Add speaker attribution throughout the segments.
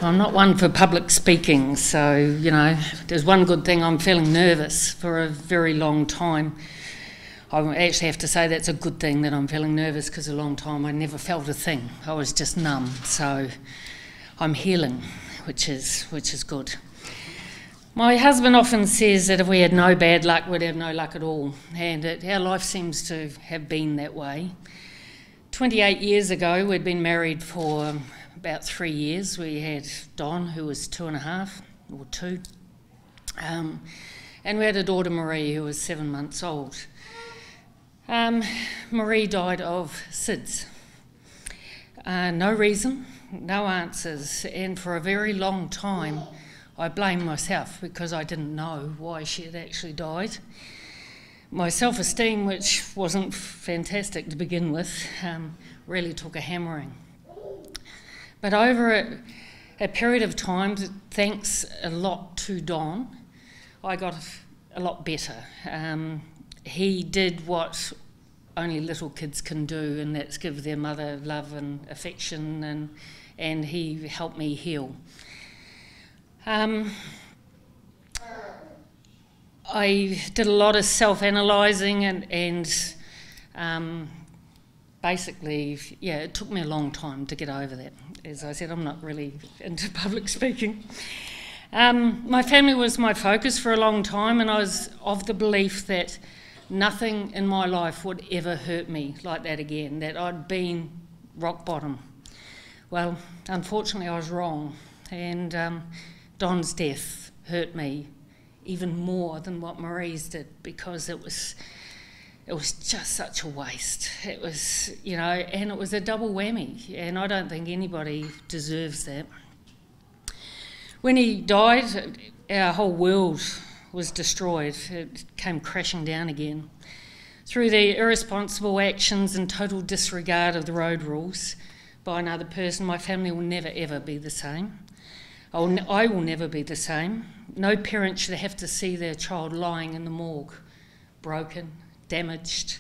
Speaker 1: I'm not one for public speaking, so, you know, there's one good thing, I'm feeling nervous for a very long time. I actually have to say that's a good thing that I'm feeling nervous, because a long time I never felt a thing. I was just numb, so I'm healing, which is good. My husband often says that if we had no bad luck, we'd have no luck at all, and our life seems to have been that way. 28 years ago, we'd been married for about 3 years. We had Don, who was 2.5, or 2, and we had a daughter, Marie, who was 7 months old. Marie died of SIDS. No reason, no answers, and for a very long time I blamed myself because I didn't know why she had actually died. My self-esteem, which wasn't fantastic to begin with, really took a hammering. But over a period of time, thanks a lot to Don, I got a lot better. He did what only little kids can do, and that's give their mother love and affection, and he helped me heal. I did a lot of self-analysing and basically, yeah, it took me a long time to get over that. As I said, I'm not really into public speaking. My family was my focus for a long time, and I was of the belief that nothing in my life would ever hurt me like that again, that I'd been rock bottom. Well, unfortunately I was wrong, and Don's death hurt me even more than what Marie's did, because it was just such a waste. It was, you know, and it was a double whammy, and I don't think anybody deserves that. When he died, our whole world was destroyed. It came crashing down again. Through the irresponsible actions and total disregard of the road rules by another person, my family will never ever be the same. I will never be the same. No parent should have to see their child lying in the morgue, broken, damaged,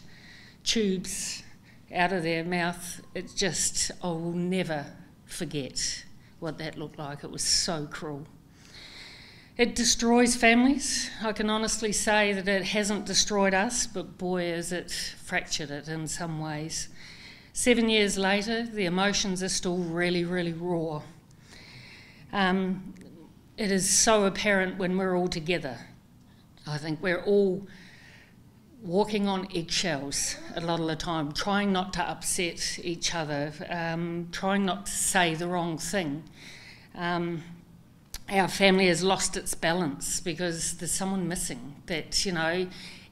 Speaker 1: tubes out of their mouth. It's just, I will never forget what that looked like. It was so cruel. It destroys families. I can honestly say that it hasn't destroyed us, but boy, has it fractured it in some ways. 7 years later, the emotions are still really, really raw. It is so apparent when we're all together. I think we're all walking on eggshells a lot of the time, trying not to upset each other, trying not to say the wrong thing. Our family has lost its balance because there's someone missing. That, you know,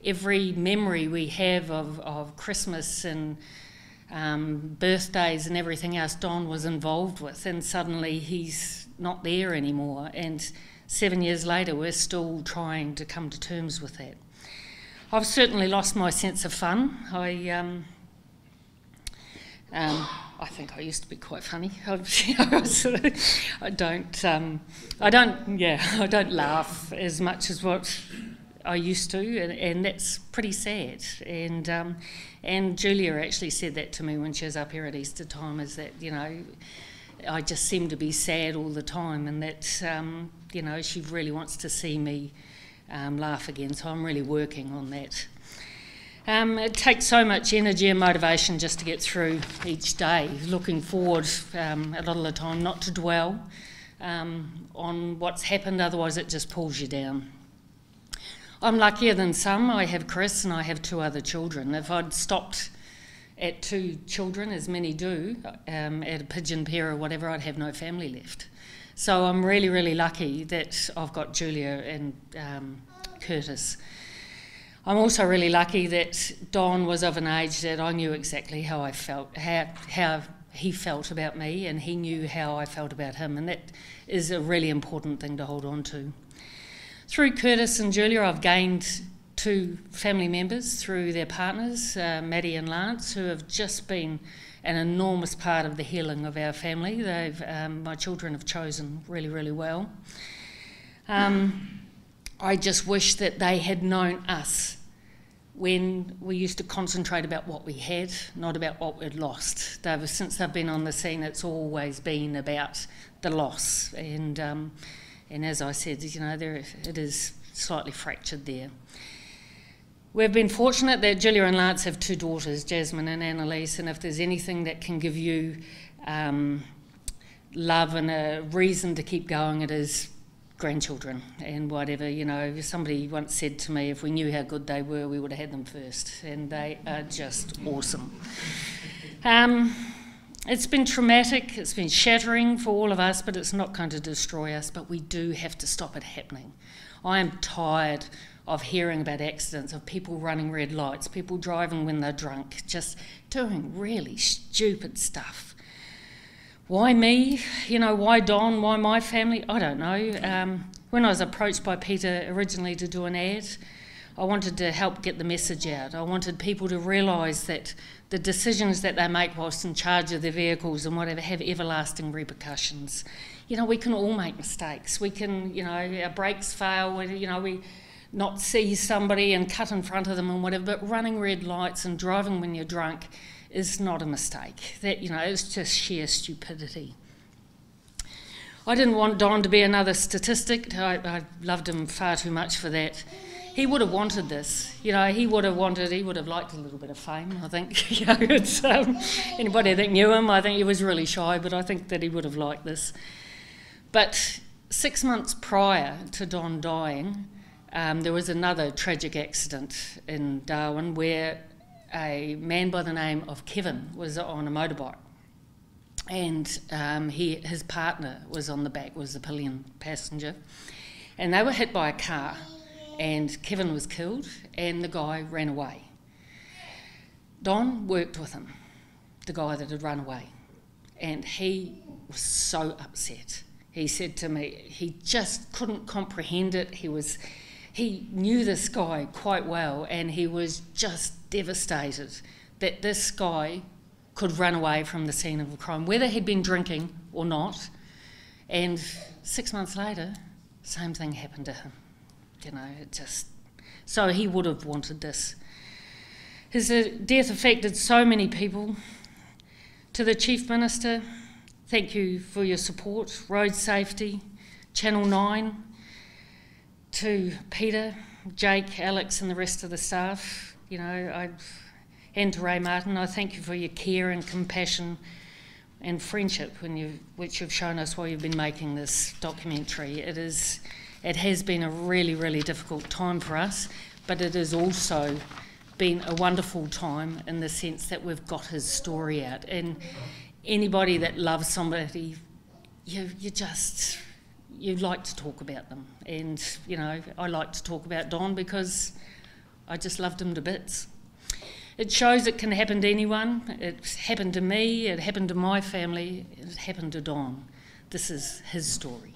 Speaker 1: every memory we have of Christmas and birthdays and everything else Don was involved with, and suddenly he's not there anymore, and 7 years later we're still trying to come to terms with that. I've certainly lost my sense of fun. I think I used to be quite funny. I don't laugh as much as what I used to, and that's pretty sad. And Julia actually said that to me when she was up here at Easter time, is that, you know, I just seem to be sad all the time, and that, you know, she really wants to see me laugh again, so I'm really working on that. It takes so much energy and motivation just to get through each day, looking forward a lot of the time, not to dwell on what's happened, otherwise it just pulls you down. I'm luckier than some. I have Chris and I have 2 other children. If I'd stopped at 2 children, as many do, at a pigeon pair or whatever, I'd have no family left. So I'm really, really lucky that I've got Julia and Curtis. I'm also really lucky that Don was of an age that I knew exactly how I felt, how he felt about me, and he knew how I felt about him, and that is a really important thing to hold on to. Through Curtis and Julia, I've gained 2 family members through their partners, Maddie and Lance, who have just been an enormous part of the healing of our family. My children have chosen really, really well. I just wish that they had known us when we used to concentrate about what we had, not about what we'd lost. Since they've been on the scene, it's always been about the loss. And as I said, you know, it is slightly fractured there. We've been fortunate that Julia and Lance have 2 daughters, Jasmine and Annalise, and if there's anything that can give you love and a reason to keep going, it is grandchildren and whatever. You know, somebody once said to me, if we knew how good they were, we would have had them first, and they are just awesome. It's been traumatic, it's been shattering for all of us, but it's not going to destroy us, but we do have to stop it happening. I am tired of hearing about accidents, of people running red lights, people driving when they're drunk, just doing really stupid stuff. Why me? You know, why Don? Why my family? I don't know. When I was approached by Peter originally to do an ad, I wanted to help get the message out. I wanted people to realise that the decisions that they make whilst in charge of their vehicles and whatever have everlasting repercussions. You know, we can all make mistakes. We can, you know, our brakes fail, you know, we not see somebody and cut in front of them and whatever, but running red lights and driving when you're drunk is not a mistake. That, you know, it's just sheer stupidity. I didn't want Don to be another statistic. I loved him far too much for that. He would have wanted this, you know, he would have liked a little bit of fame, I think. You know, it's, anybody that knew him, I think he was really shy, but I think that he would have liked this. But 6 months prior to Don dying, there was another tragic accident in Darwin where a man by the name of Kevin was on a motorbike, and his partner was on the back, was the pillion passenger, and they were hit by a car, and Kevin was killed and the guy ran away. Don worked with him, the guy that had run away, and he was so upset. He said to me he just couldn't comprehend it. He knew this guy quite well, and he was just devastated that this guy could run away from the scene of a crime, whether he'd been drinking or not. And 6 months later, same thing happened to him. You know, so he would have wanted this. His death affected so many people. To the Chief Minister, thank you for your support. Road Safety, Channel 9, to Peter, Jake, Alex and the rest of the staff, you know, and to Ray Martin, I thank you for your care and compassion and friendship which you've shown us while you've been making this documentary. It has been a really, really difficult time for us, but it has also been a wonderful time in the sense that we've got his story out. And anybody that loves somebody, you like to talk about them. And, you know, I like to talk about Don because I just loved him to bits. It shows it can happen to anyone. It's happened to me, it happened to my family, it happened to Don. This is his story.